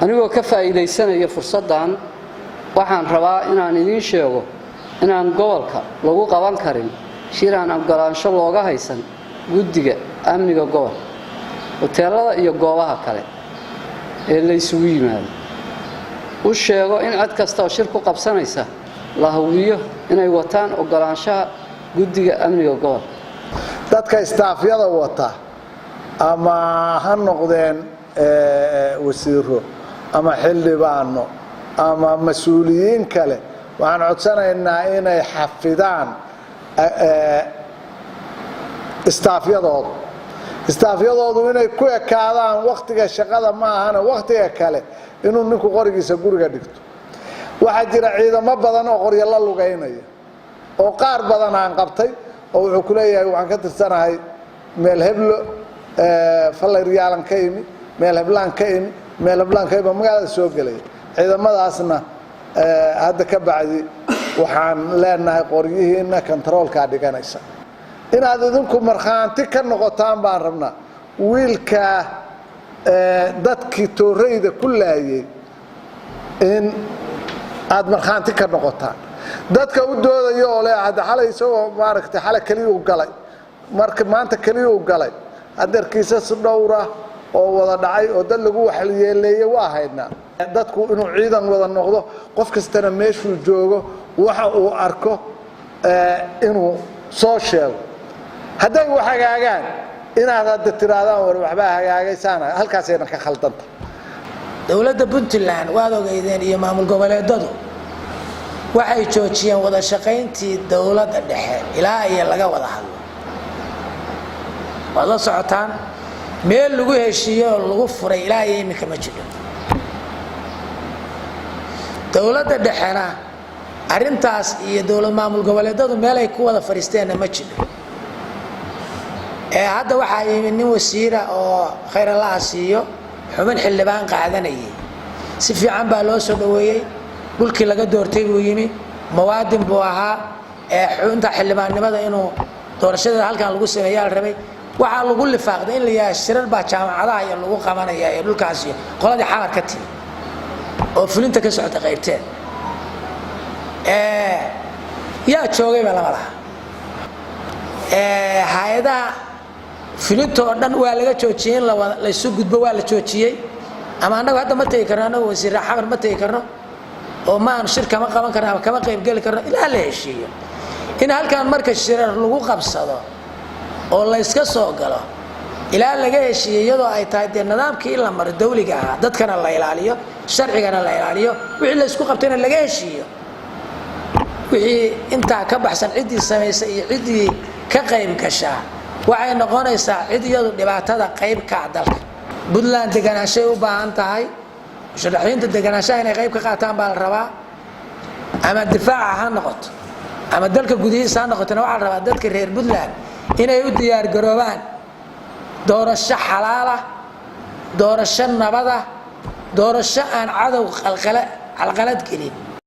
anigoo ka faa'iideysanaya fursaddan waxaan rabaa inaan idiin sheego inaan gobolka lagu qaban karin shiraan ogolaansho looga haysan guddiga amniga gobolka hoteelada iyo goobaha kale ee la isugu yimaado u sheego in cid kasta oo shir ku qabsanaysa la hubiyo inay wataan ogolaanshaha guddiga amniga gobolka dadka istaafyada wata ama ha noqdeen wasiiro ama xildhibaano ama mas'uuliyiin kale waxaan codsanaynaa inay xafidaan istaafyadoodu inay ku ekaadaan waqtiga shaqada ma ahana waqtiga kale inuu ninku qorigiisa guriga dhigto waxaa jira ciidamo badan oo qoryo la lugaynaya oo qaar badan aan qabtay oo wuxuu ku leeyahay waxaan ka tirsanahay meel heblo fallayriyaalan ka imi meel heblaan ka imi meel heblaan ka imi magaalada soo gelaya ciidamadaasna hadda ka bacdi waxaan leenahay qoryihiina kontaroolkaa dhiganaysa inaad idinku markhaanti ka noqotaan baan rabnaa wiilka dadkii tooreyda ku laayay in aad markhaanti ka noqotaan dadka u doodaya oo leh hadda xalay isagoo maaragtay xalay kaliya u galay marka maanta kaliya u galay adeerkiisa si dhowra oo wada dhacay oo dad lagu waxyeeleeyay waa haynaa dadku inuu ciidan wada noqdo qof kastana meeshuu joogo waxa uu arko inuu soo sheego hadday wax hagaagaan inaad hadda tiraadaan war waxbaa hagaagaysaana halkaasayna ka khaldanta dowladda Puntland waad ogeydeen iyo maamul goboleedadu waxay joojiyeen wada shaqayntii dowladda dhexe ilaa ay laga wada hadlo wada socotaan meel lagu heshiiyo lagu furay ilaa ay imika ma jiro dowladda dhexena arintaas iyo dowlad maamul goboleedadu meel ay ku wada fariisteen ma jiro hadda waxa ay nin wasiira oo khayr Allah siiyo xubin xildhibaan qaadanayay si fiican baa loo soo dhaweeyay dhulkii laga doortay uu yimi mawaadin buu ahaa xubinta xildhibaannimada inuu doorashada halkan lagu sameeyaa rabay waxa lagu lifaaqday in la yahay shirar baa jaamacadaha iyo lagu qabanaya ee dhulkaasi qoladii xamar ka timi oo fulinta ka socota qaybteen yaa joogay baa lama laha hay'adaha fulinta oo dhan waa laga joojiyay la isu gudbo waa la joojiyay ama anagu hadda ma tagi karno anagu wasiir xamar ma tagi karno oo ma aan shir kama qaban karno kama qayb gali karno ilaa la heshiiyo in halkan marka shirar lagu qabsado oo la iska soo galo ilaa laga heshiiyo iyadoo ay tahay nidaamkii la mar dawliga ah dadkana la ilaaliyo sharcigana la ilaaliyo wixii la isku qabtayna laga heshiiyo wixii inta ka baxsan cidii sameysay iyo cidii ka qayb gashaa waxay noqonaysaa cid iyadu dhibaatada qayb ka dalka Puntland deganaanshay u baahan tahay shaqaynta deganaanshaha inay qayb ka qaataan baa la rabaa ama difaaca ha noqoto ama dalka gudihiisa ha noqotona waxa la rabaa dadka reer Puntland inay u diyaar garoobaan doorasho xalaal ah doorasho nabad ah doorasho aan cadow qalqalad gelin